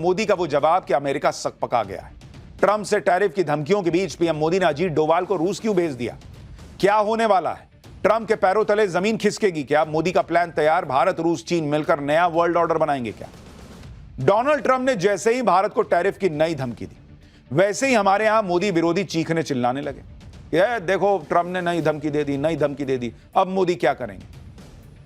मोदी का वो जवाब कि अमेरिका सकपका गया है। ट्रंप से टैरिफ की धमकियों के बीच पीएम मोदी ने अजीत डोभाल को रूस क्यों भेज दिया? क्या होने वाला है? ट्रंप के पैरों तले जमीन खिसकेगी क्या? मोदी का प्लान तैयार, भारत रूस चीन मिलकर नया वर्ल्ड ऑर्डर बनाएंगे क्या? डोनाल्ड ट्रंप ने जैसे ही भारत को टैरिफ की नई धमकी दी, वैसे ही हमारे यहां मोदी विरोधी चीखने चिल्लाने लगे। यह देखो, ट्रंप ने नई धमकी दे दी, नई धमकी दे दी, अब मोदी क्या करेंगे?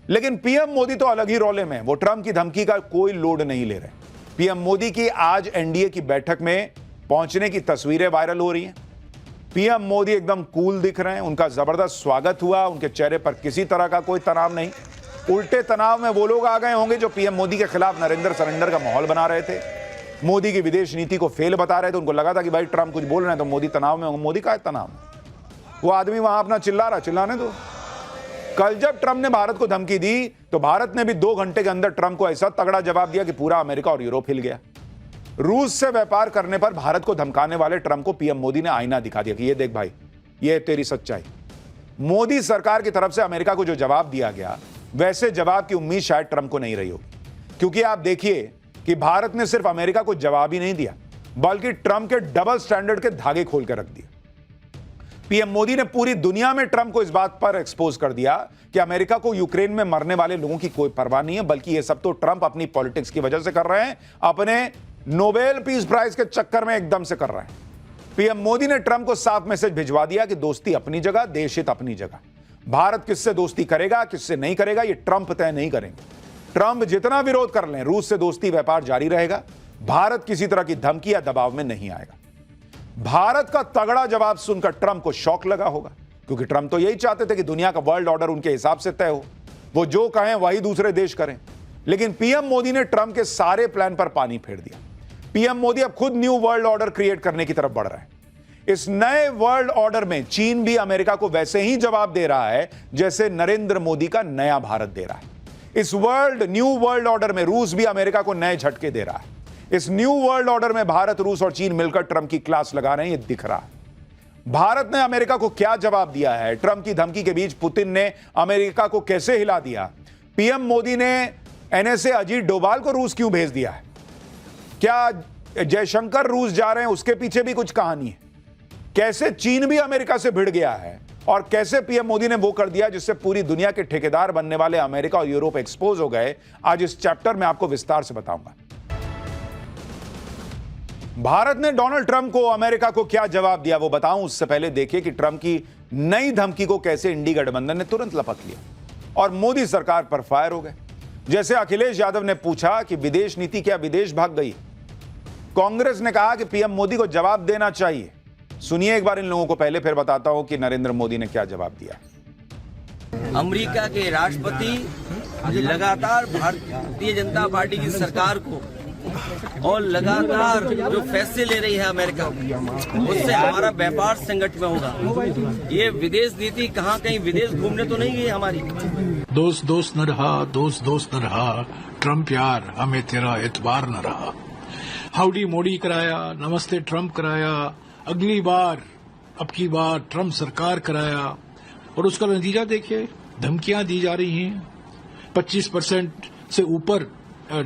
लेकिन पीएम मोदी तो अलग ही रोले में, वो ट्रंप की धमकी का कोई लोड नहीं ले रहे। पीएम मोदी की आज एनडीए की बैठक में पहुंचने की तस्वीरें वायरल हो रही हैं। पीएम मोदी एकदम कूल दिख रहे हैं, उनका जबरदस्त स्वागत हुआ, उनके चेहरे पर किसी तरह का कोई तनाव नहीं। उल्टे तनाव में वो लोग आ गए होंगे जो पीएम मोदी के खिलाफ नरेंद्र सरेंडर का माहौल बना रहे थे, मोदी की विदेश नीति को फेल बता रहे थे। उनको लगा था कि भाई ट्रंप कुछ बोल रहे हैं तो मोदी तनाव में होंगे। मोदी का है तनाव? वो आदमी वहां अपना चिल्ला रहा, चिल्लाने दो। कल जब ट्रंप ने भारत को धमकी दी तो भारत ने भी 2 घंटे के अंदर ट्रंप को ऐसा तगड़ा जवाब दिया कि पूरा अमेरिका और यूरोप हिल गया। रूस से व्यापार करने पर भारत को धमकाने वाले ट्रंप को पीएम मोदी ने आईना दिखा दिया कि ये देख भाई, ये तेरी सच्चाई। मोदी सरकार की तरफ से अमेरिका को जो जवाब दिया गया, वैसे जवाब की उम्मीद शायद ट्रंप को नहीं रही होगी, क्योंकि आप देखिए कि भारत ने सिर्फ अमेरिका को जवाब ही नहीं दिया, बल्कि ट्रंप के डबल स्टैंडर्ड के धागे खोल कर रख दिए। पीएम मोदी ने पूरी दुनिया में ट्रंप को इस बात पर एक्सपोज कर दिया कि अमेरिका को यूक्रेन में मरने वाले लोगों की कोई परवाह नहीं है, बल्कि ये सब तो ट्रंप अपनी पॉलिटिक्स की वजह से कर रहे हैं, अपने नोबेल पीस प्राइज के चक्कर में एकदम से कर रहे हैं। पीएम मोदी ने ट्रंप को साफ मैसेज भिजवा दिया कि दोस्ती अपनी जगह, देश हित अपनी जगह। भारत किससे दोस्ती करेगा, किससे नहीं करेगा, ये ट्रंप तय नहीं करेंगे। ट्रंप जितना विरोध कर लें, रूस से दोस्ती व्यापार जारी रहेगा। भारत किसी तरह की धमकी या दबाव में नहीं आएगा। भारत का तगड़ा जवाब सुनकर ट्रंप को शॉक लगा होगा, क्योंकि ट्रंप तो यही चाहते थे कि दुनिया का वर्ल्ड ऑर्डर उनके हिसाब से तय हो, वो जो कहें वही दूसरे देश करें। लेकिन पीएम मोदी ने ट्रंप के सारे प्लान पर पानी फेर दिया। पीएम मोदी अब खुद न्यू वर्ल्ड ऑर्डर क्रिएट करने की तरफ बढ़ रहे हैं। इस नए वर्ल्ड ऑर्डर में चीन भी अमेरिका को वैसे ही जवाब दे रहा है जैसे नरेंद्र मोदी का नया भारत दे रहा है। इस न्यू वर्ल्ड ऑर्डर में रूस भी अमेरिका को नए झटके दे रहा है। इस न्यू वर्ल्ड ऑर्डर में भारत, रूस और चीन मिलकर ट्रंप की क्लास लगा रहे हैं, ये दिख रहा है। भारत ने अमेरिका को क्या जवाब दिया है? ट्रंप की धमकी के बीच पुतिन ने अमेरिका को कैसे हिला दिया? पीएम मोदी ने एनएसए अजीत डोभाल को रूस क्यों भेज दिया है? क्या जयशंकर रूस जा रहे हैं, उसके पीछे भी कुछ कहानी है? कैसे चीन भी अमेरिका से भिड़ गया है और कैसे पीएम मोदी ने वो कर दिया जिससे पूरी दुनिया के ठेकेदार बनने वाले अमेरिका और यूरोप एक्सपोज हो गए? आज इस चैप्टर में आपको विस्तार से बताऊंगा। भारत ने डोनाल्ड ट्रंप को, अमेरिका को क्या जवाब दिया वो बताऊं, उससे पहले देखिए कि ट्रंप की नई धमकी को कैसे इंडी गठबंधन ने तुरंत लपक लिया और मोदी सरकार पर फायर हो गए। जैसे अखिलेश यादव ने पूछा कि विदेश नीति क्या विदेश भाग गई, कांग्रेस ने कहा कि पीएम मोदी को जवाब देना चाहिए। सुनिए एक बार इन लोगों को, पहले फिर बताता हूं कि नरेंद्र मोदी ने क्या जवाब दिया। अमेरिका के राष्ट्रपति लगातार भारतीय जनता पार्टी की सरकार को और लगातार जो फैसले ले रही है अमेरिका, उससे हमारा व्यापार संकट में होगा। ये विदेश नीति कहाँ कहीं विदेश घूमने तो नहीं गई हमारी। दोस्त दोस्त न रहा, दोस्त दोस्त न रहा, ट्रंप यार हमें तेरा एतबार न रहा। हाउडी मोदी कराया, नमस्ते ट्रंप कराया, अगली बार अब की बार ट्रंप सरकार कराया, और उसका नतीजा देखिए, धमकियां दी जा रही हैं। 25% से ऊपर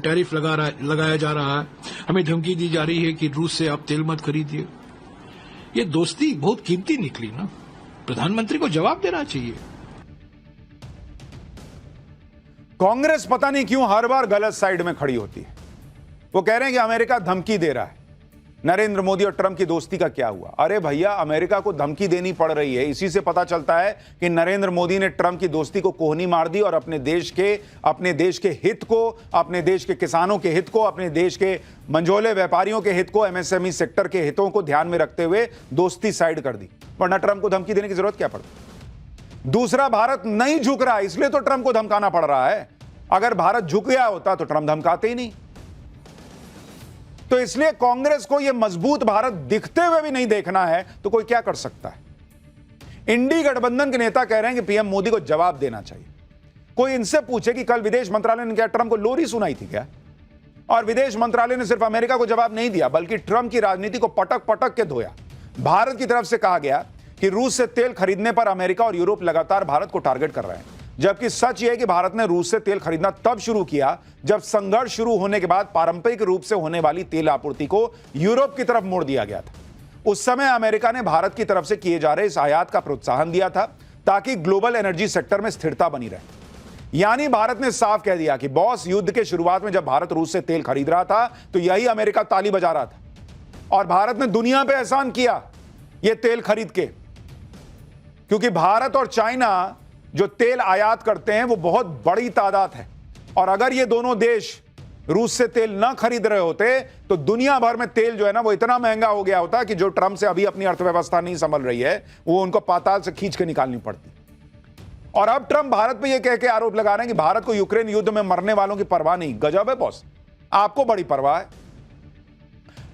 टैरिफ लगाया जा रहा है। हमें धमकी दी जा रही है कि रूस से आप तेल मत खरीदिए। ये दोस्ती बहुत कीमती निकली ना। प्रधानमंत्री को जवाब देना चाहिए। कांग्रेस पता नहीं क्यों हर बार गलत साइड में खड़ी होती है। वो कह रहे हैं कि अमेरिका धमकी दे रहा है। नरेंद्र मोदी और ट्रंप की दोस्ती का क्या हुआ? अरे भैया, अमेरिका को धमकी देनी पड़ रही है। इसी से पता चलता है कि नरेंद्र मोदी ने ट्रंप की दोस्ती को कोहनी मार दी और अपने देश के हित को, अपने देश के किसानों के हित को, अपने देश के मंझोले व्यापारियों के हित को, एमएसएमई सेक्टर के हितों को ध्यान में रखते हुए दोस्ती साइड कर दी। वरना ट्रंप को धमकी देने की जरूरत क्या पड़ती? दूसरा, भारत नहीं झुक रहा, इसलिए तो ट्रंप को धमकाना पड़ रहा है। अगर भारत झुक गया होता तो ट्रंप धमकाते ही नहीं। तो इसलिए कांग्रेस को यह मजबूत भारत दिखते हुए भी नहीं देखना है तो कोई क्या कर सकता है? इंडी गठबंधन के नेता कह रहे हैं कि पीएम मोदी को जवाब देना चाहिए। कोई इनसे पूछे कि कल विदेश मंत्रालय ने क्या ट्रंप को लोरी सुनाई थी क्या? और विदेश मंत्रालय ने सिर्फ अमेरिका को जवाब नहीं दिया, बल्कि ट्रंप की राजनीति को पटक पटक के धोया। भारत की तरफ से कहा गया कि रूस से तेल खरीदने पर अमेरिका और यूरोप लगातार भारत को टारगेट कर रहे हैं। जबकि सच यह है कि भारत ने रूस से तेल खरीदना तब शुरू किया जब संघर्ष शुरू होने के बाद पारंपरिक रूप से होने वाली तेल आपूर्ति को यूरोप की तरफ मोड़ दिया गया था। उस समय अमेरिका ने भारत की तरफ से किए जा रहे इस आयात का प्रोत्साहन दिया था ताकि ग्लोबल एनर्जी सेक्टर में स्थिरता बनी रहे। यानी भारत ने साफ कह दिया कि बॉस, युद्ध के शुरुआत में जब भारत रूस से तेल खरीद रहा था तो यही अमेरिका ताली बजा रहा था और भारत ने दुनिया पे एहसान किया यह तेल खरीद के, क्योंकि भारत और चाइना जो तेल आयात करते हैं वो बहुत बड़ी तादाद है और अगर ये दोनों देश रूस से तेल ना खरीद रहे होते तो दुनिया भर में तेल जो है ना वो इतना महंगा हो गया होता कि जो ट्रंप से अभी अपनी अर्थव्यवस्था नहीं संभल रही है वो उनको पाताल से खींच के निकालनी पड़ती। और अब ट्रंप भारत पे ये कह के आरोप लगा रहे हैं कि भारत को यूक्रेन युद्ध में मरने वालों की परवाह नहीं। गजब है बॉस, आपको बड़ी परवाह है।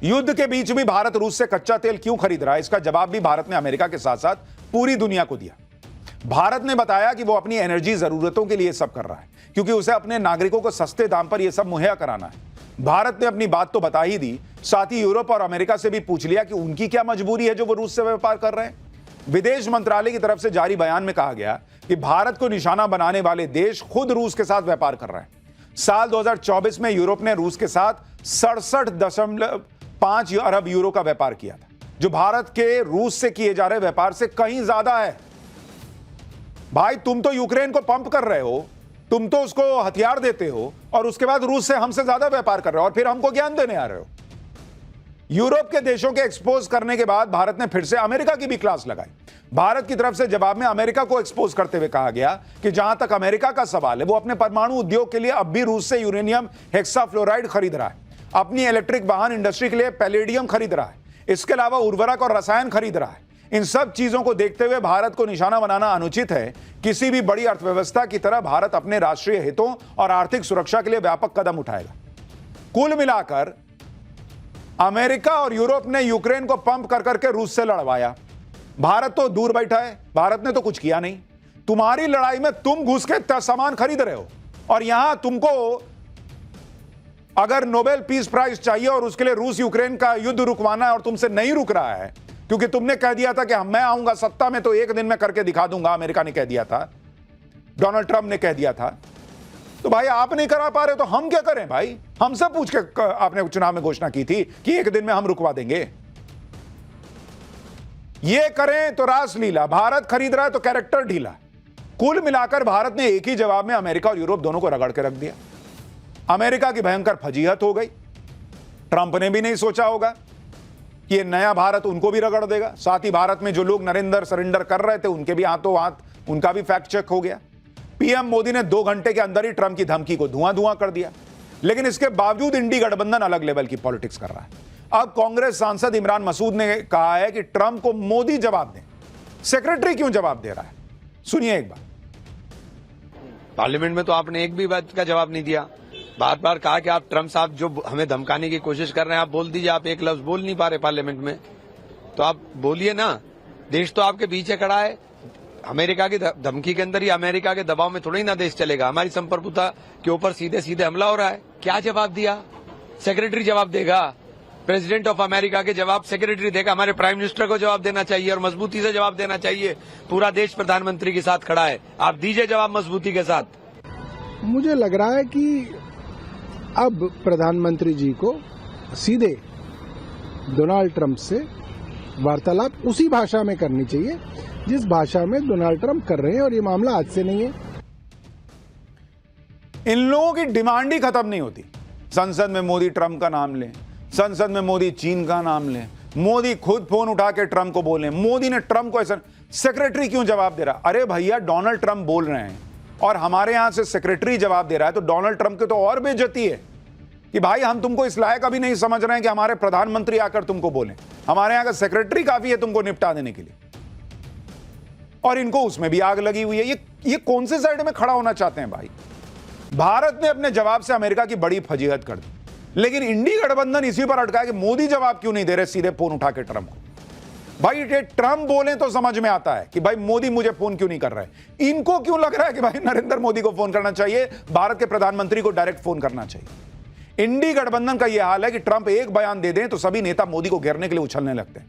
युद्ध के बीच भी भारत रूस से कच्चा तेल क्यों खरीद रहा है, इसका जवाब भी भारत ने अमेरिका के साथ साथ पूरी दुनिया को दिया। भारत ने बताया कि वो अपनी एनर्जी जरूरतों के लिए सब कर रहा है क्योंकि उसे अपने नागरिकों को सस्ते दाम पर यह सब मुहैया कराना है। भारत ने अपनी बात तो बता ही दी, साथ ही यूरोप और अमेरिका से भी पूछ लिया कि उनकी क्या मजबूरी है जो वो रूस से व्यापार कर रहे हैं। विदेश मंत्रालय की तरफ से जारी बयान में कहा गया कि भारत को निशाना बनाने वाले देश खुद रूस के साथ व्यापार कर रहे हैं। साल 2024 में यूरोप ने रूस के साथ 67.5 अरब यूरो का व्यापार किया था, जो भारत के रूस से किए जा रहे व्यापार से कहीं ज्यादा है। भाई, तुम तो यूक्रेन को पंप कर रहे हो, तुम तो उसको हथियार देते हो और उसके बाद रूस से हमसे ज्यादा व्यापार कर रहे हो और फिर हमको ज्ञान देने आ रहे हो। यूरोप के देशों के एक्सपोज करने के बाद भारत ने फिर से अमेरिका की भी क्लास लगाई। भारत की तरफ से जवाब में अमेरिका को एक्सपोज करते हुए कहा गया कि जहां तक अमेरिका का सवाल है वो अपने परमाणु उद्योग के लिए अब भी रूस से यूरेनियम हेक्साफ्लोराइड खरीद रहा है, अपनी इलेक्ट्रिक वाहन इंडस्ट्री के लिए पैलेडियम खरीद रहा है, इसके अलावा उर्वरक और रसायन खरीद रहा है। इन सब चीजों को देखते हुए भारत को निशाना बनाना अनुचित है। किसी भी बड़ी अर्थव्यवस्था की तरह भारत अपने राष्ट्रीय हितों और आर्थिक सुरक्षा के लिए व्यापक कदम उठाएगा। कुल मिलाकर अमेरिका और यूरोप ने यूक्रेन को पंप कर करके रूस से लड़वाया। भारत तो दूर बैठा है, भारत ने तो कुछ किया नहीं। तुम्हारी लड़ाई में तुम घुस के सामान खरीद रहे हो और यहां तुमको अगर नोबेल पीस प्राइज चाहिए और उसके लिए रूस यूक्रेन का युद्ध रुकवाना है और तुमसे नहीं रुक रहा है क्योंकि तुमने कह दिया था कि मैं आऊंगा सत्ता में तो एक दिन में करके दिखा दूंगा, अमेरिका ने कह दिया था, डोनाल्ड ट्रंप ने कह दिया था, तो भाई आप नहीं करा पा रहे तो हम क्या करें भाई? हमसे पूछ के आपने चुनाव में घोषणा की थी कि एक दिन में हम रुकवा देंगे। ये करें तो रासलीला, भारत खरीद रहा है तो कैरेक्टर ढीला। कुल मिलाकर भारत ने एक ही जवाब में अमेरिका और यूरोप दोनों को रगड़ के रख दिया। अमेरिका की भयंकर फजीहत हो गई। ट्रंप ने भी नहीं सोचा होगा कि ये नया भारत उनको भी रगड़ देगा। साथ ही भारत में जो लोग नरेंद्र सरेंडर कर रहे थे उनके भी हाथों हाथ उनका भी फैक्ट चेक हो गया। पीएम मोदी ने 2 घंटे के अंदर ही ट्रंप की धमकी को धुआं धुआं कर दिया, लेकिन इसके बावजूद इंडी गठबंधन अलग लेवल की पॉलिटिक्स कर रहा है। अब कांग्रेस सांसद इमरान मसूद ने कहा है कि ट्रंप को मोदी जवाब दें, सेक्रेटरी क्यों जवाब दे रहा है? सुनिए एक बार। पार्लियामेंट में तो आपने एक भी बात का जवाब नहीं दिया। बार बार कहा कि आप ट्रंप साहब जो हमें धमकाने की कोशिश कर रहे हैं आप बोल दीजिए। आप एक लफ्ज बोल नहीं पा रहे पार्लियामेंट में, तो आप बोलिए ना। देश तो आपके पीछे खड़ा है। अमेरिका की धमकी के अंदर ही अमेरिका के दबाव में थोड़ा ही ना देश चलेगा। हमारी संप्रभुता के ऊपर सीधे सीधे हमला हो रहा है। क्या जवाब दिया? सेक्रेटरी जवाब देगा। प्रेसिडेंट ऑफ अमेरिका के जवाब सेक्रेटरी देगा। हमारे प्राइम मिनिस्टर को जवाब देना चाहिए और मजबूती से जवाब देना चाहिए। पूरा देश प्रधानमंत्री के साथ खड़ा है, आप दीजिए जवाब मजबूती के साथ। मुझे लग रहा है कि अब प्रधानमंत्री जी को सीधे डोनाल्ड ट्रंप से वार्तालाप उसी भाषा में करनी चाहिए जिस भाषा में डोनाल्ड ट्रंप कर रहे हैं, और ये मामला आज से नहीं है। इन लोगों की डिमांड ही खत्म नहीं होती। संसद में मोदी ट्रंप का नाम लें, संसद में मोदी चीन का नाम लें, मोदी खुद फोन उठा के ट्रंप को बोले, मोदी ने ट्रंप को ऐसा। सेक्रेटरी क्यों जवाब दे रहा? अरे भैया, डोनाल्ड ट्रंप बोल रहे हैं और हमारे यहां से सेक्रेटरी जवाब दे रहा है, तो डोनाल्ड ट्रंप की तो और बेइज्जती है कि भाई हम तुमको इस लायक अभी नहीं समझ रहे हैं कि हमारे प्रधानमंत्री आकर तुमको बोले। हमारे यहां का सेक्रेटरी काफी है तुमको निपटा देने के लिए। और इनको उसमें भी आग लगी हुई है। ये कौन से साइड में खड़ा होना चाहते हैं भाई? भारत ने अपने जवाब से अमेरिका की बड़ी फजीहत कर दी, लेकिन इंडी गठबंधन इसी पर अटका है कि मोदी जवाब क्यों नहीं दे रहे सीधे फोन उठा के ट्रंप को। भाई ये ट्रंप बोले तो समझ में आता है कि भाई मोदी मुझे फोन क्यों नहीं कर रहा है। इनको क्यों लग रहा है कि भाई नरेंद्र मोदी को फोन करना चाहिए, भारत के प्रधानमंत्री को डायरेक्ट फोन करना चाहिए। इंडी गठबंधन का यह हाल है कि ट्रंप एक बयान दे दें तो सभी नेता मोदी को घेरने के लिए उछलने लगते हैं,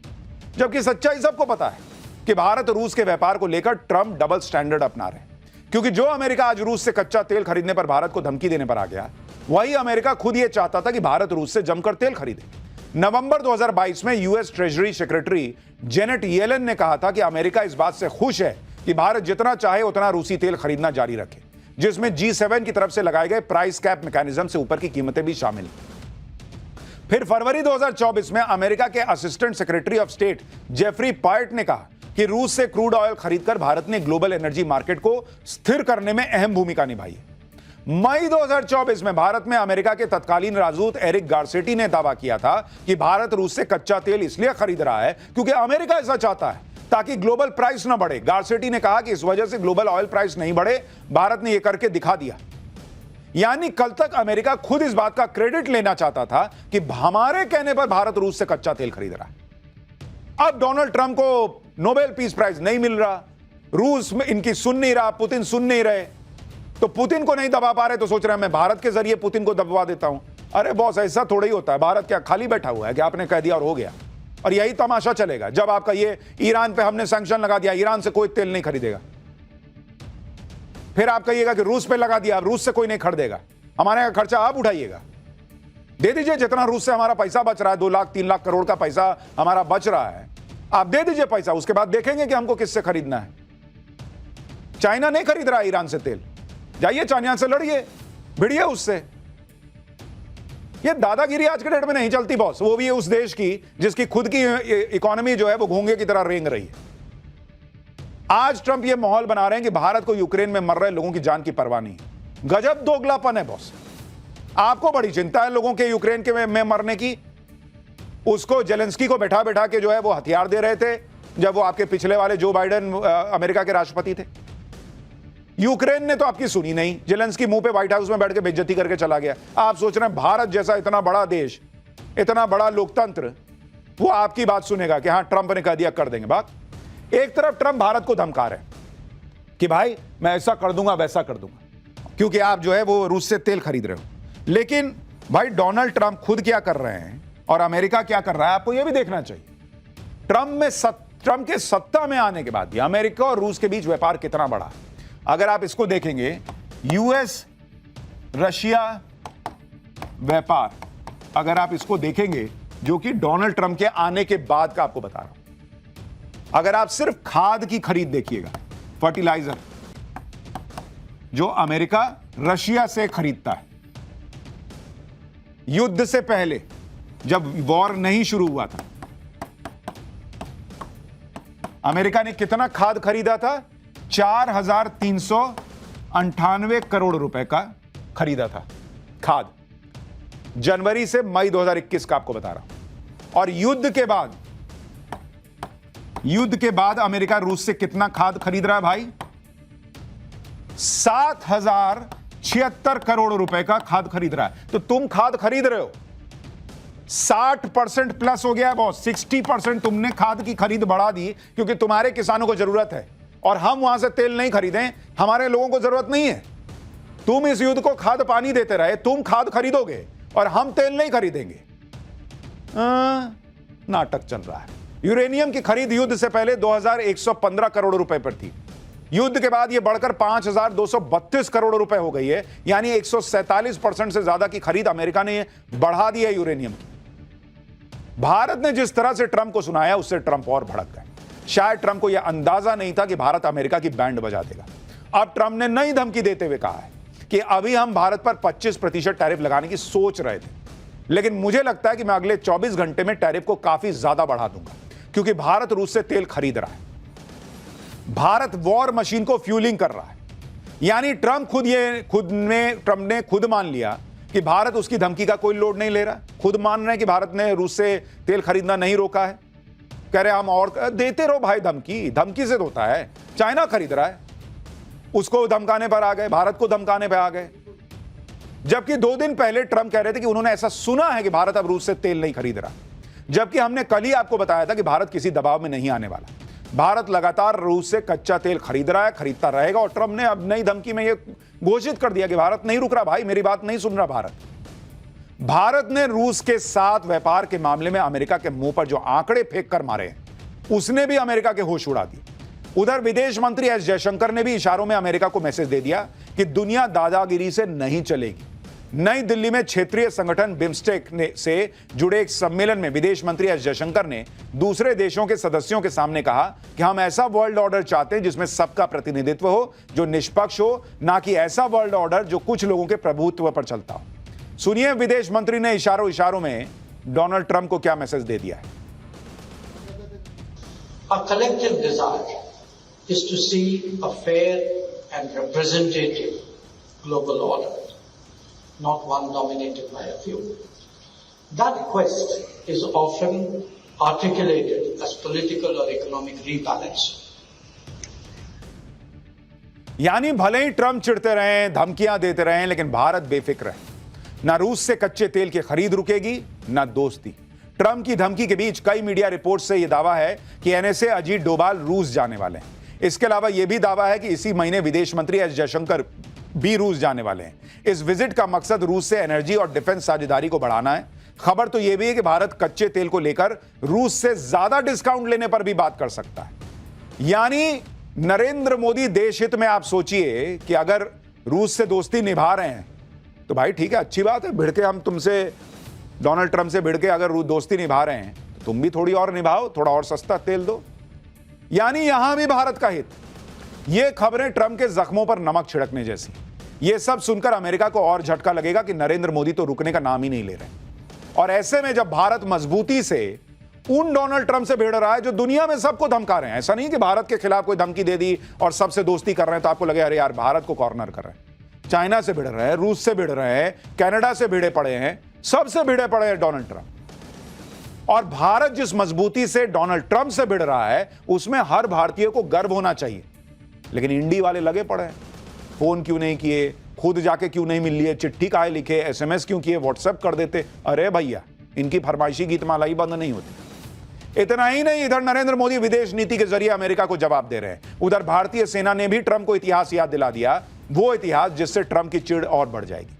जबकि सच्चाई सबको पता है कि भारत रूस के व्यापार को लेकर ट्रंप डबल स्टैंडर्ड अपना रहे हैं, क्योंकि जो अमेरिका आज रूस से कच्चा तेल खरीदने पर भारत को धमकी देने पर आ गया, वही अमेरिका खुद यह चाहता था कि भारत रूस से जमकर तेल खरीदे। नवंबर 2022 में US treasury secretary Janet Yellen ने कहा था कि अमेरिका इस बात से खुश है कि भारत जितना चाहे उतना रूसी तेल खरीदना जारी रखे, जिसमें G7 की तरफ से लगाए गए प्राइस कैप मैकेनिज्म से ऊपर की कीमतें भी शामिल। फिर फरवरी 2024 में अमेरिका के assistant secretary of state Jeffrey Pyatt ने कहा कि रूस से क्रूड ऑयल खरीदकर भारत ने ग्लोबल एनर्जी मार्केट को स्थिर करने में अहम भूमिका निभाई है। मई 2024 में भारत में अमेरिका के तत्कालीन राजदूत एरिक गार्सेटी ने दावा किया था कि भारत रूस से कच्चा तेल इसलिए खरीद रहा है क्योंकि अमेरिका ऐसा चाहता है ताकि ग्लोबल प्राइस न बढ़े। गार्सेटी ने कहा कि इस वजह से ग्लोबल ऑयल प्राइस नहीं बढ़े। भारत ने यह करके दिखा दिया। यानी कल तक अमेरिका खुद इस बात का क्रेडिट लेना चाहता था कि हमारे कहने पर भारत रूस से कच्चा तेल खरीद रहा है। अब डोनाल्ड ट्रंप को नोबेल पीस प्राइज नहीं मिल रहा, रूस में इनकी सुन नहीं रहा, पुतिन सुन नहीं रहे, तो पुतिन को नहीं दबा पा रहे तो सोच रहे हैं मैं भारत के जरिए पुतिन को दबवा देता हूं। अरे बॉस, ऐसा थोड़ा ही होता है। भारत क्या खाली बैठा हुआ है कि आपने कह दिया और हो गया? और यही तमाशा चलेगा जब आपका ये ईरान पे हमने सैंक्शन लगा दिया, ईरान से कोई तेल नहीं खरीदेगा। फिर आप कहिएगा कि रूस पे लगा दिया, अब रूस से कोई नहीं खरीदेगा, हमारे यहाँ खर्चा आप उठाइएगा। दे दीजिए जितना रूस से हमारा पैसा बच रहा है, 2 लाख 3 लाख करोड़ का पैसा हमारा बच रहा है, आप दे दीजिए पैसा, उसके बाद देखेंगे कि हमको किससे खरीदना है। चाइना नहीं खरीद रहा है ईरान से तेल, जाइए चाइना से लड़िए, भिड़िए उससे। ये दादागिरी आज के डेट में नहीं चलती बॉस, वो भी उस देश की जिसकी खुद की इकोनॉमी जो है वो घोंगे की तरह रेंग रही है। आज ट्रंप ये माहौल बना रहे हैं कि भारत को यूक्रेन में मर रहे लोगों की जान की परवाह नहीं। गजब दोगलापन है बॉस। आपको बड़ी चिंता है लोगों के यूक्रेन के में मरने की। उसको जेलेंस्की को बैठा बैठा के जो है वो हथियार दे रहे थे जब वो आपके पिछले वाले जो बाइडेन अमेरिका के राष्ट्रपति थे। यूक्रेन ने तो आपकी सुनी नहीं, जेलेंस्की मुंह पे व्हाइट हाउस में बैठ के बेइज्जती करके चला गया। आप सोच रहे हैं भारत जैसा इतना बड़ा देश, इतना बड़ा लोकतंत्र, वो आपकी बात सुनेगा कि हां ट्रंप ने कह दिया कर देंगे बात। एक तरफ ट्रंप भारत को धमका रहे हैं कि भाई मैं ऐसा कर दूंगा वैसा कर दूंगा क्योंकि आप जो है वो रूस से तेल खरीद रहे हो, लेकिन भाई डोनाल्ड ट्रंप खुद क्या कर रहे हैं और अमेरिका क्या कर रहा है आपको यह भी देखना चाहिए। ट्रंप के सत्ता में आने के बाद भी अमेरिका और रूस के बीच व्यापार कितना बड़ा। अगर आप इसको देखेंगे, यूएस रशिया व्यापार, अगर आप इसको देखेंगे जो कि डोनाल्ड ट्रंप के आने के बाद का आपको बता रहा हूं, अगर आप सिर्फ खाद की खरीद देखिएगा, फर्टिलाइजर जो अमेरिका रशिया से खरीदता है, युद्ध से पहले जब वॉर नहीं शुरू हुआ था, अमेरिका ने कितना खाद खरीदा था? 4,398 करोड़ रुपए का खरीदा था खाद, जनवरी से मई 2021 का आपको बता रहा हूं। और युद्ध के बाद अमेरिका रूस से कितना खाद खरीद रहा है भाई? 7,076 करोड़ रुपए का खाद खरीद रहा है। तो तुम खाद खरीद रहे हो, 60% प्लस हो गया है बॉस। 60% तुमने खाद की खरीद बढ़ा दी क्योंकि तुम्हारे किसानों को जरूरत है और हम वहां से तेल नहीं खरीदें, हमारे लोगों को जरूरत नहीं है। तुम इस युद्ध को खाद पानी देते रहे, तुम खाद खरीदोगे और हम तेल नहीं खरीदेंगे। नाटक चल रहा है। यूरेनियम की खरीद युद्ध से पहले 2,115 करोड़ रुपए पर थी, युद्ध के बाद यह बढ़कर 5,232 करोड़ रुपए हो गई है। यानी 147% से ज्यादा की खरीद अमेरिका ने बढ़ा दी है यूरेनियम की। भारत ने जिस तरह से ट्रंप को सुनाया उससे ट्रंप और भड़क गए। शायद ट्रंप को यह अंदाजा नहीं था कि भारत अमेरिका की बैंड बजा देगा। अब ट्रंप ने नई धमकी देते हुए कहा है कि अभी हम भारत पर 25% टैरिफ लगाने की सोच रहे थे, लेकिन मुझे लगता है कि मैं अगले 24 घंटे में टैरिफ को काफी ज्यादा बढ़ा दूंगा क्योंकि भारत रूस से तेल खरीद रहा है। भारत वॉर मशीन को फ्यूलिंग कर रहा है। यानी ट्रंप ने खुद मान लिया कि भारत उसकी धमकी का कोई लोड नहीं ले रहा। खुद मान रहे हैं कि भारत ने रूस से तेल खरीदना नहीं रोका है। कह रहे हम और देते रहो भाई, धमकी से होता है। चाइना खरीद रहा है, उसको धमकाने पर आ गए, भारत को धमकाने पर आ गए। जबकि 2 दिन पहले ट्रंप कह रहे थे कि उन्होंने ऐसा सुना है कि भारत अब रूस से तेल नहीं खरीद रहा, जबकि हमने कल ही आपको बताया था कि भारत किसी दबाव में नहीं आने वाला। भारत लगातार रूस से कच्चा तेल खरीद रहा है, खरीदता रहेगा। और ट्रंप ने अब नई धमकी में यह घोषित कर दिया कि भारत नहीं रुक रहा। भाई मेरी बात नहीं सुन रहा भारत ने रूस के साथ व्यापार के मामले में अमेरिका के मुंह पर जो आंकड़े फेंक कर मारे हैं, उसने भी अमेरिका के होश उड़ा दिए। उधर विदेश मंत्री एस जयशंकर ने भी इशारों में अमेरिका को मैसेज दे दिया कि दुनिया दादागिरी से नहीं चलेगी। नई दिल्ली में क्षेत्रीय संगठन बिम्स्टेक से जुड़े एक सम्मेलन में विदेश मंत्री एस जयशंकर ने दूसरे देशों के सदस्यों के सामने कहा कि हम ऐसा वर्ल्ड ऑर्डर चाहते हैं जिसमें सबका प्रतिनिधित्व हो, जो निष्पक्ष हो, ना कि ऐसा वर्ल्ड ऑर्डर जो कुछ लोगों के प्रभुत्व पर चलता हो। सुनिए विदेश मंत्री ने इशारों में डोनाल्ड ट्रंप को क्या मैसेज दे दिया है। Our collective desire is to see a fair and representative global order, not one dominated by a few. That quest is often articulated as political or economic rebalance. यानी भले ही Trump चिढ़ते रहें, धमकियां देते रहें, लेकिन भारत बेफिक्र है। ना रूस से कच्चे तेल की खरीद रुकेगी, ना दोस्ती। ट्रंप की धमकी के बीच कई मीडिया रिपोर्ट से यह दावा है कि एनएसए अजीत डोभाल रूस जाने वाले हैं। इसके अलावा यह भी दावा है कि इसी महीने विदेश मंत्री एस जयशंकर भी रूस जाने वाले हैं। इस विजिट का मकसद रूस से एनर्जी और डिफेंस साझेदारी को बढ़ाना है। खबर तो यह भी है कि भारत कच्चे तेल को लेकर रूस से ज्यादा डिस्काउंट लेने पर भी बात कर सकता है। यानी नरेंद्र मोदी देश हित में आप सोचिए कि अगर रूस से दोस्ती निभा रहे हैं तो भाई ठीक है, अच्छी बात है, भिड़ के हम तुमसे, डोनाल्ड ट्रंप से भिड़ के अगर दोस्ती निभा रहे हैं तो तुम भी थोड़ी और निभाओ, थोड़ा और सस्ता तेल दो। यानी यहां भी भारत का हित। ये खबरें ट्रंप के जख्मों पर नमक छिड़कने जैसी। ये सब सुनकर अमेरिका को और झटका लगेगा कि नरेंद्र मोदी तो रुकने का नाम ही नहीं ले रहे। और ऐसे में जब भारत मजबूती से उन डोनाल्ड ट्रंप से भिड़ रहा है जो दुनिया में सबको धमका रहे हैं, ऐसा नहीं कि भारत के खिलाफ कोई धमकी दे दी और सबसे दोस्ती कर रहे हैं तो आपको लगे अरे यार भारत को कॉर्नर कर रहे हैं। चाइना से भिड़ रहे हैं, रूस से भिड़ रहे हैं, कनाडा से भिड़े पड़े हैं, सबसे भिड़े पड़े हैं डोनाल्ड ट्रंप। और भारत जिस मजबूती से डोनाल्ड ट्रंप से भिड़ रहा है उसमें हर भारतीय को गर्व होना चाहिए। लेकिन इंडी वाले लगे पड़े हैं, फोन क्यों नहीं किए, खुद जाके क्यों नहीं मिल लिए, चिट्ठी काहे लिखे, एसएमएस क्यों किए, व्हाट्सएप कर देते। अरे भैया, इनकी फरमाइशी गीतमाला ही बंद नहीं होती। इतना ही नहीं, इधर नरेंद्र मोदी विदेश नीति के जरिए अमेरिका को जवाब दे रहे हैं। उधर भारतीय सेना ने भी ट्रंप को इतिहास याद दिला दिया, वो इतिहास जिससे ट्रंप की चिढ़ और बढ़ जाएगी।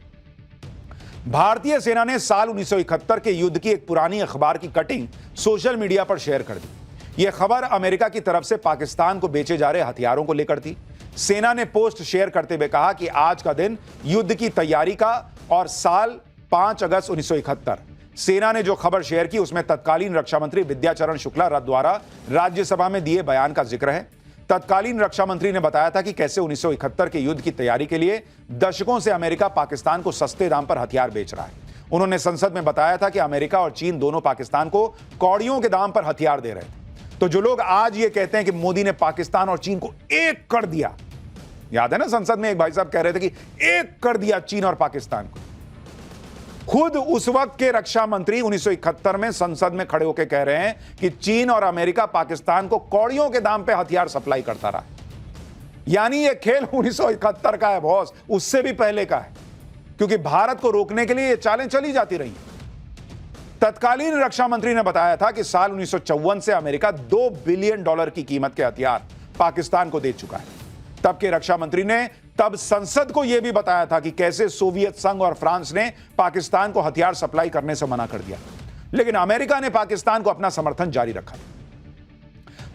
भारतीय सेना ने साल 1971 के युद्ध की एक पुरानी अखबार की कटिंग सोशल मीडिया पर शेयर कर दी। यह खबर अमेरिका की तरफ से पाकिस्तान को बेचे जा रहे हथियारों को लेकर थी। सेना ने पोस्ट शेयर करते हुए कहा कि आज का दिन युद्ध की तैयारी का और साल 5 अगस्त 1971। सेना ने जो खबर शेयर की उसमें तत्कालीन रक्षा मंत्री विद्याचरण शुक्ला द्वारा राज्यसभा में दिए बयान का जिक्र है। तत्कालीन रक्षा मंत्री ने बताया था कि कैसे 1971 के युद्ध की तैयारी के लिए दशकों से अमेरिका पाकिस्तान को सस्ते दाम पर हथियार बेच रहा है। उन्होंने संसद में बताया था कि अमेरिका और चीन दोनों पाकिस्तान को कौड़ियों के दाम पर हथियार दे रहे थे। तो जो लोग आज ये कहते हैं कि मोदी ने पाकिस्तान और चीन को एक कर दिया, याद है ना संसद में एक भाई साहब कह रहे थे कि एक कर दिया चीन और पाकिस्तान को। खुद उस वक्त के रक्षा मंत्री 1971 में संसद में खड़े होकर कह रहे हैं कि चीन और अमेरिका पाकिस्तान को कौड़ियों के दाम पे हथियार सप्लाई करता रहा। यानी ये खेल 1971 का है बॉस, उससे भी पहले का है, क्योंकि भारत को रोकने के लिए ये चालें चली जाती रही। तत्कालीन रक्षा मंत्री ने बताया था कि साल 1954 से अमेरिका $2 बिलियन की कीमत के हथियार पाकिस्तान को दे चुका है। तब के रक्षा मंत्री ने तब संसद को यह भी बताया था कि कैसे सोवियत संघ और फ्रांस ने पाकिस्तान को हथियार सप्लाई करने से मना कर दिया, लेकिन अमेरिका ने पाकिस्तान को अपना समर्थन जारी रखा।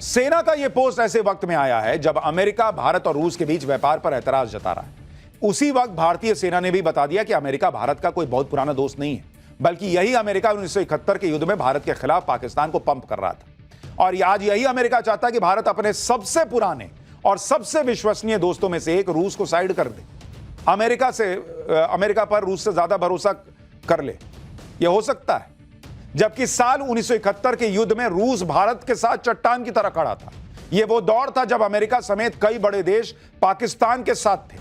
सेना का यह पोस्ट ऐसे वक्त में आया है जब अमेरिका भारत और रूस के बीच व्यापार पर एतराज जता रहा है। उसी वक्त भारतीय सेना ने भी बता दिया कि अमेरिका भारत का कोई बहुत पुराना दोस्त नहीं है, बल्कि यही अमेरिका 1971 के युद्ध में भारत के खिलाफ पाकिस्तान को पंप कर रहा था। और आज यही अमेरिका चाहता है कि भारत अपने सबसे पुराने और सबसे विश्वसनीय दोस्तों में से एक रूस को साइड कर दे, अमेरिका पर रूस से ज्यादा भरोसा कर ले। यह हो सकता है, जबकि साल 1971 के युद्ध में रूस भारत के साथ चट्टान की तरह खड़ा था। यह वो दौर था जब अमेरिका समेत कई बड़े देश पाकिस्तान के साथ थे।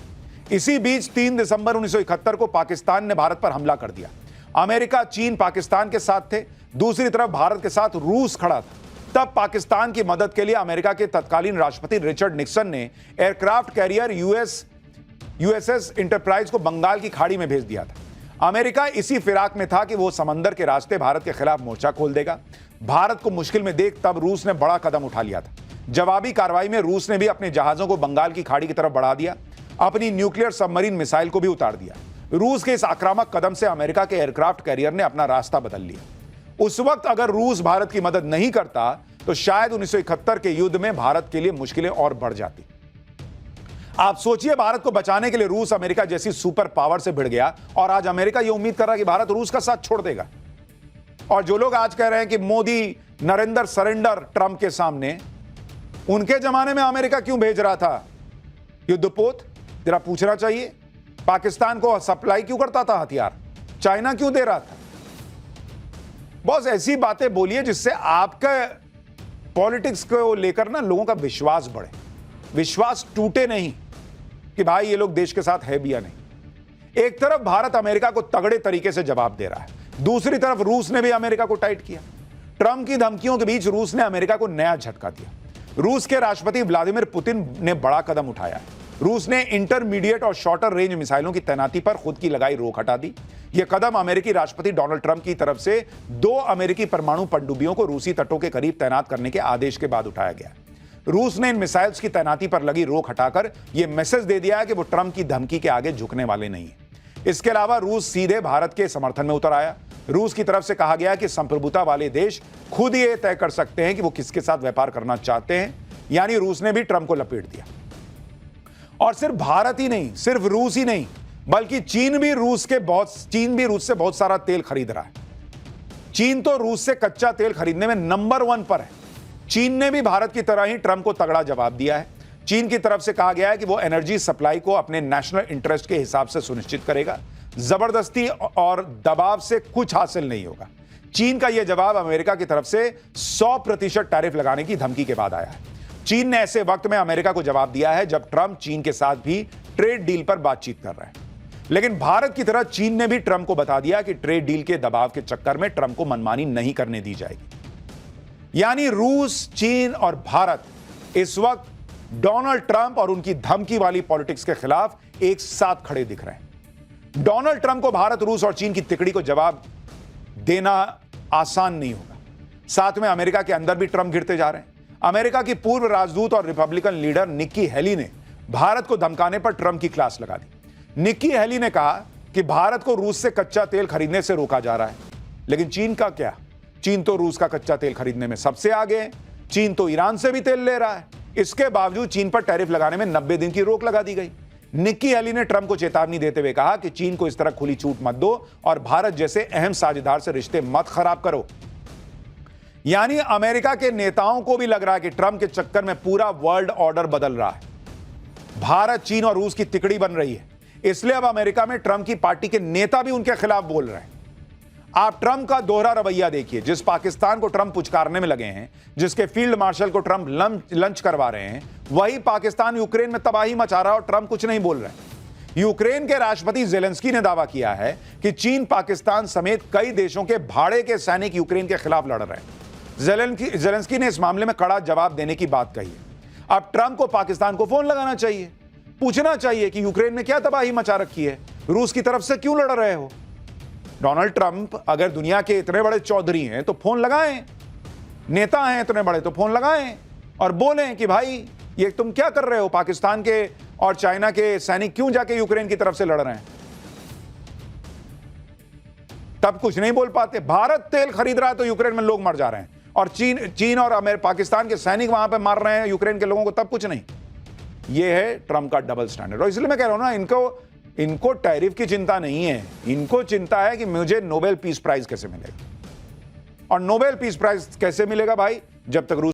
इसी बीच 3 दिसंबर 1971 को पाकिस्तान ने भारत पर हमला कर दिया। अमेरिका, चीन पाकिस्तान के साथ थे, दूसरी तरफ भारत के साथ रूस खड़ा था। तब पाकिस्तान की मदद के लिए अमेरिका के तत्कालीन राष्ट्रपति रिचर्ड निक्सन ने एयरक्राफ्ट कैरियर यूएसएस इंटरप्राइज को बंगाल की खाड़ी में भेज दिया था। अमेरिका इसी फिराक में था कि वो समंदर के रास्ते भारत के खिलाफ मोर्चा खोल देगा। भारत को मुश्किल में देख तब रूस ने बड़ा कदम उठा लिया था। जवाबी कार्रवाई में रूस ने भी अपने जहाजों को बंगाल की खाड़ी की तरफ बढ़ा दिया, अपनी न्यूक्लियर सबमरीन मिसाइल को भी उतार दिया। रूस के इस आक्रामक कदम से अमेरिका के एयरक्राफ्ट कैरियर ने अपना रास्ता बदल लिया। उस वक्त अगर रूस भारत की मदद नहीं करता तो शायद 1971 के युद्ध में भारत के लिए मुश्किलें और बढ़ जाती। आप सोचिए, भारत को बचाने के लिए रूस अमेरिका जैसी सुपर पावर से भिड़ गया और आज अमेरिका यह उम्मीद कर रहा है कि भारत रूस का साथ छोड़ देगा। और जो लोग आज कह रहे हैं कि मोदी नरेंद्र सरेंडर ट्रंप के सामने, उनके जमाने में अमेरिका क्यों भेज रहा था युद्धपोत? जरा पूछना चाहिए। पाकिस्तान को सप्लाई क्यों करता था हथियार? चाइना क्यों दे रहा था? बॉस, ऐसी बातें बोलिए जिससे आपका पॉलिटिक्स को लेकर ना लोगों का विश्वास बढ़े, विश्वास टूटे नहीं कि भाई ये लोग देश के साथ है भी या नहीं। एक तरफ भारत अमेरिका को तगड़े तरीके से जवाब दे रहा है, दूसरी तरफ रूस ने भी अमेरिका को टाइट किया। ट्रंप की धमकियों के बीच रूस ने अमेरिका को नया झटका दिया। रूस के राष्ट्रपति व्लादिमीर पुतिन ने बड़ा कदम उठाया है। रूस ने इंटरमीडिएट और शॉर्टर रेंज मिसाइलों की तैनाती पर खुद की लगाई रोक हटा दी। यह कदम अमेरिकी राष्ट्रपति डोनाल्ड ट्रंप की तरफ से 2 अमेरिकी परमाणु पनडुब्बियों को रूसी तटों के करीब तैनात करने के आदेश के बाद उठाया गया। रूस ने इन मिसाइल्स की तैनाती पर लगी रोक हटाकर यह मैसेज दे दिया है कि वो ट्रंप की धमकी के आगे झुकने वाले नहीं है। इसके अलावा रूस सीधे भारत के समर्थन में उतर आया। रूस की तरफ से कहा गया कि संप्रभुता वाले देश खुद ये तय कर सकते हैं कि वो किसके साथ व्यापार करना चाहते हैं, यानी रूस ने भी ट्रंप को लपेट दिया। और सिर्फ भारत ही नहीं, सिर्फ रूस ही नहीं, बल्कि चीन भी रूस से बहुत सारा तेल खरीद रहा है। चीन तो रूस से कच्चा तेल खरीदने में नंबर 1 पर है। चीन ने भी भारत की तरह ही ट्रंप को तगड़ा जवाब दिया है। चीन की तरफ से कहा गया है कि वो एनर्जी सप्लाई को अपने नेशनल इंटरेस्ट के हिसाब से सुनिश्चित करेगा। जबरदस्ती और दबाव से कुछ हासिल नहीं होगा। चीन का यह जवाब अमेरिका की तरफ से 100% टैरिफ लगाने की धमकी के बाद आया है। चीन ने ऐसे वक्त में अमेरिका को जवाब दिया है जब ट्रंप चीन के साथ भी ट्रेड डील पर बातचीत कर रहे हैं। लेकिन भारत की तरह चीन ने भी ट्रंप को बता दिया कि ट्रेड डील के दबाव के चक्कर में ट्रंप को मनमानी नहीं करने दी जाएगी। यानी रूस, चीन और भारत इस वक्त डोनाल्ड ट्रंप और उनकी धमकी वाली पॉलिटिक्स के खिलाफ एक साथ खड़े दिख रहे हैं। डोनाल्ड ट्रंप को भारत, रूस और चीन की तिकड़ी को जवाब देना आसान नहीं होगा। साथ में अमेरिका के अंदर भी ट्रंप गिरते जा रहे हैं। अमेरिका की पूर्व राजदूत और रिपब्लिकन लीडर निक्की हेली ने भारत को धमकाने पर ट्रंप की क्लास लगा दी। निक्की हेली ने कहा कि भारत को रूस से कच्चा तेल खरीदने से रोका जा रहा है। लेकिन चीन का क्या? चीन तो रूस का कच्चा तेल खरीदने में सबसे आगे है। चीन तो ईरान से भी तेल ले रहा है। इसके बावजूद चीन पर टैरिफ लगाने में 90 दिन की रोक लगा दी गई। निक्की हेली ने ट्रंप को चेतावनी देते हुए कहा कि चीन को इस तरह खुली छूट मत दो और भारत जैसे अहम साझेदार से रिश्ते मत खराब करो। यानी अमेरिका के नेताओं को भी लग रहा है कि ट्रंप के चक्कर में पूरा वर्ल्ड ऑर्डर बदल रहा है। भारत, चीन और रूस की तिकड़ी बन रही है। इसलिए अब अमेरिका में ट्रंप की पार्टी के नेता भी उनके खिलाफ बोल रहे हैं। आप ट्रंप का दोहरा रवैया देखिए। जिस पाकिस्तान को ट्रंप पुचकारने में लगे हैं, जिसके फील्ड मार्शल को ट्रंप लंच करवा रहे हैं, वही पाकिस्तान यूक्रेन में तबाही मचा रहा है और ट्रंप कुछ नहीं बोल रहे हैं। यूक्रेन के राष्ट्रपति जेलेंस्की ने दावा किया है कि चीन, पाकिस्तान समेत कई देशों के भाड़े के सैनिक यूक्रेन के खिलाफ लड़ रहे हैं। जेलेंस्की ने इस मामले में कड़ा जवाब देने की बात कही है। अब ट्रंप को पाकिस्तान को फोन लगाना चाहिए, पूछना चाहिए कि यूक्रेन में क्या तबाही मचा रखी है, रूस की तरफ से क्यों लड़ रहे हो। डोनाल्ड ट्रंप अगर दुनिया के इतने बड़े चौधरी हैं तो फोन लगाएं, नेता हैं इतने बड़े तो फोन लगाएं और बोलें कि भाई ये तुम क्या कर रहे हो, पाकिस्तान के और चाइना के सैनिक क्यों जाके यूक्रेन की तरफ से लड़ रहे हैं। तब कुछ नहीं बोल पाते। भारत तेल खरीद रहा है तो यूक्रेन में लोग मर जा रहे हैं और चीन और पाकिस्तान के सैनिक वहां पे मार रहे हैं यूक्रेन के लोगों को, तब कुछ नहीं। यह है ट्रंप का डबल स्टैंडर्ड। और इसलिए मैं कह रहा हूं ना, इनको टैरिफ की चिंता नहीं है। इनको चिंता है कि मुझे नोबेल पीस प्राइज कैसे मिलेगा। और नोबेल पीस प्राइज कैसे मिलेगा भाई? जब तक रूस